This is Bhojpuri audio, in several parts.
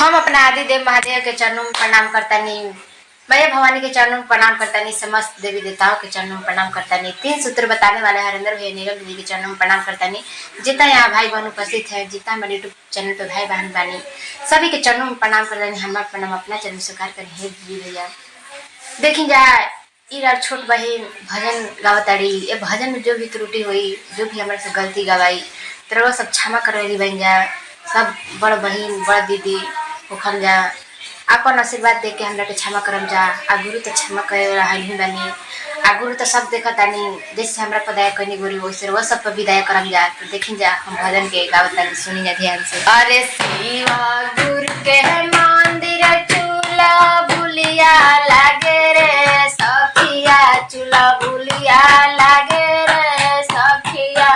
हम अपना आदि देव महादेव के चरणों में प्रणाम करतानी, मैया भवानी के चरणों में प्रणाम करतानी, समस्त देवी देवताओं के चरणों में प्रणाम करतानी, 3 सूत्र बताने वाले हरेंद्र भैया नीरव जी के चरणों में प्रणाम करतानी। जितना यहाँ भाई बहन उपस्थित है, जितना हमारे यूट्यूब चैनल पर भाई बहन बानी, सभी के चरणों में प्रणाम करतानी। हमारा प्रणाम अपना चरण स्वीकार करें। हे जी भैया देखी जाए इरा छोट बहन भजन गावताड़ी, ये भजन में जो भी त्रुटि हुई, जो भी हमारे से गलती गवाई तो वो सब क्षमा करवाई बन जा। सब बड़ बहन बड़ दीदी होखम जा, अपन आशीर्वाद दे के हमरा के क्षमा करम जा। आ गुरु तो क्षमा करे रहल ही बानी, आ गुरु तो सब देखतानी, जैसे हमरा पर दया करनी गुरु वैसे वो सब पर भी दया करम जा। तो देखी जा हम भजन के गावतानी, सुनी जा ध्यान से। अरे शिवा गुरु के मंदिर चूल्हा बुलिया लागे रे सखिया, चूल्हा बुलिया लागे रे सखिया,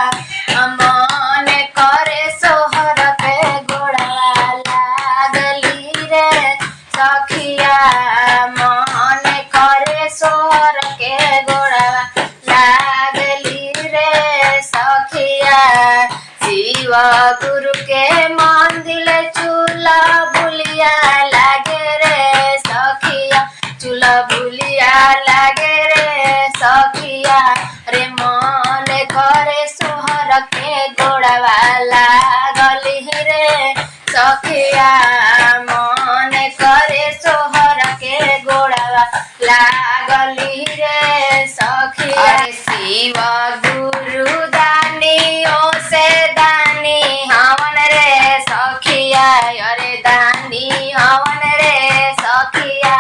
मन करे सोहर के गोड़वा लागली रे सखिया, मन करे सोहर के गोड़वा लागली रे सखिया। शिव गुरु के मंदिर चूल्हा बुलिया लागे रे सखिया, चूल्हा बुलिया लागे रे सखिया, रे मन करे सोहर के गोड़वा लागली रे सखिया, मन करे सोहर के गोड़वा लागली रे सखिया। शिव गुरु दानी ओ से दानी हवन रे सखिया, अरे दानी हवन रे सखिया,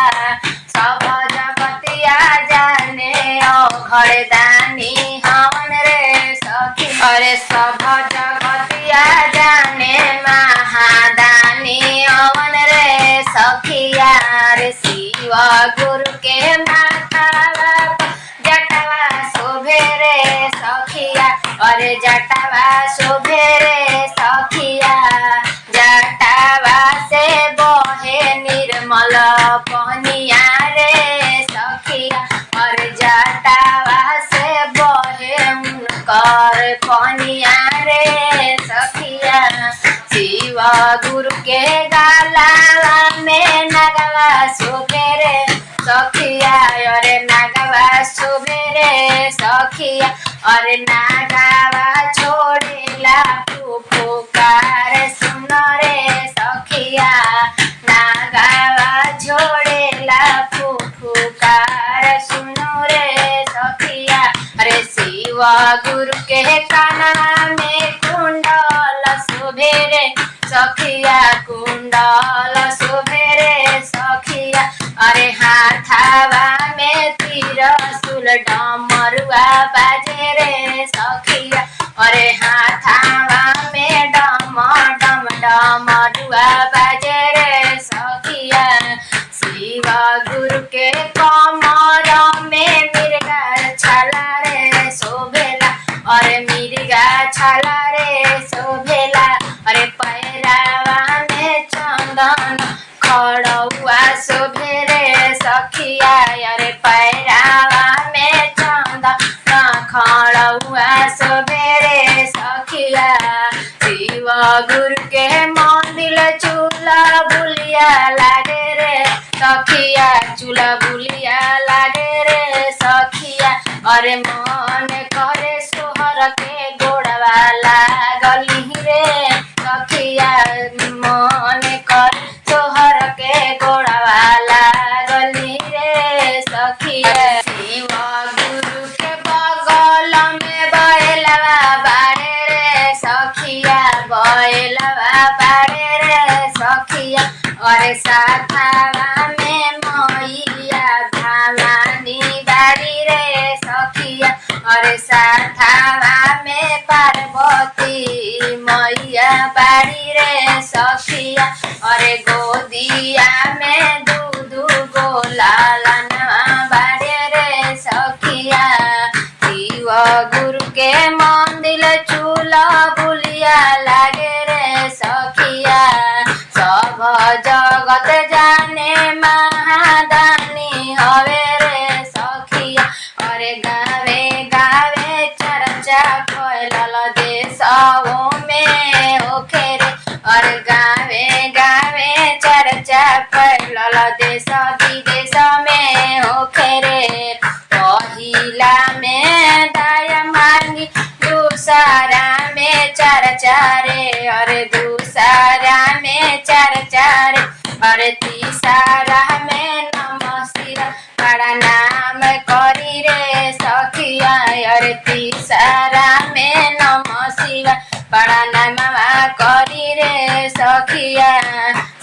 सब जगतिया जाने ओ घर दानी हवन रे सखिया, अरे सब जगतिया जाने महादानी हवन रे सखिया। रे शिव गुरु के माथावा जटावा शोभे रे सखिया, अरे जटावा शोभे रे सखिया, जटावा से बहे निर्मल पनिया रे सखिया, अरे जटावा से बहे उनकर पनिया रे सखिया। शिव गुरु के गालावा में नगवा शोभे रे सखिया, अरे नागवा शोभे रे सखिया, अरे नागवा छोड़ेला फुफुकार सुन रे सखिया, नागवा छोड़ेला फुफुकार सुन रे सखिया। अरे शिव गुरु के काना में कुंडल शोभे रे सखिया, कुंडल शोभे रे सखिया, अरे हाथावा में त्रिशूल डमरुआ बाजे रे सखिया, अरे हाथावा में डम डम डमरुआ बाजे रे सखिया। शिव गुरु के कमर में मिर्गा छाला रे शोभेला, अरे मिर्गा छाला रे शोभेला, अरे पैरावा में चंदन खड़ुआ शोभे रे सखिया, अरे पैरावा में चंदन खड़ुआ शोभे रे सखिया। शिव गुरु के मंदिर चूल्हा बुलिया लागे रे सखिया, चूल्हा बुलिया लागे रे सखिया, अरे मन करे सोहर के गोड़वा लागली रे सखिया, मन करे सोहर के गोड़वा लागली रे सखिया। शिव गुरु के बगल में बैलवा बाड़े रे सखिया, बैलवा बाड़े रे सखिया, अरे साथावा में मैया भवानी बाड़ी रे सखिया, अरे साथावा में पार्वती मैया बाड़ी रे सखिया, अरे गोदिया में दूधू गोलालनवा बाड़े रे सखिया। शिव गुरु के मंदिर चूल्हा बुलिया लागे रे सखिया, सब जगत जाने महादानी हवे रे सखिया, अरे गावे गावे चर्चा फैलल देशों में होखे रे, अरे गावे गावे चर्चा चर्चा फैलल देश विदेश में होखे रे। पहिला में दया मांगी दूसरा में चर्चा रे, अरे दूसरा में चर्चा रे, अरे तीसरा में नमः शिवाय प्रणाम करी रे सखिया, अरे तीसरा में नमः शिवाय प्रणाम करी रे सखिया।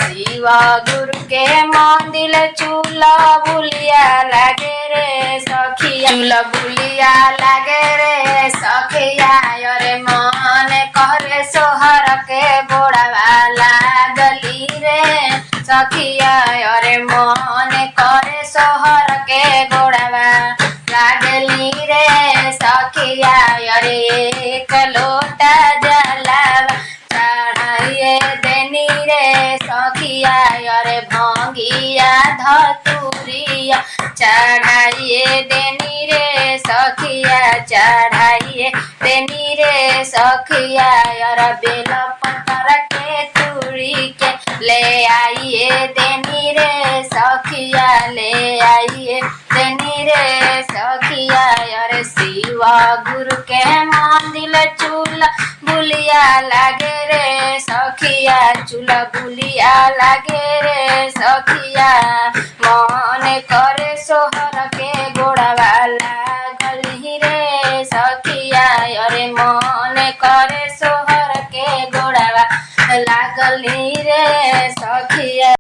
शिव गुरु के मंदिर चूल्हा बुलिया लागे रे सखिया, चूल्हा बुलिया लागे रे सखिया, अरे मन कहरे सोहर के गोड़वा लागली रे सखिया, अरे मन करे सोहर के गोड़वा लागली रे सखिया, अरे एक लोटा जलावा चढ़ाइए देनी रे सखिया, अरे भंगिया धतुरिया चढ़ाइए देनी रे सखिया, चढ़ाइए देनी रे सखिया, अरे बेल पत्थर के तुड़ी के ले आइए देनी रे सखिया, ले आइए देनी रे सखिया, अरे शिव गुरु के मंदिर चूल्हा बुलिया लागे रे सखिया, चूल्हा बुलिया लागे रे सखिया, मन करे सोहर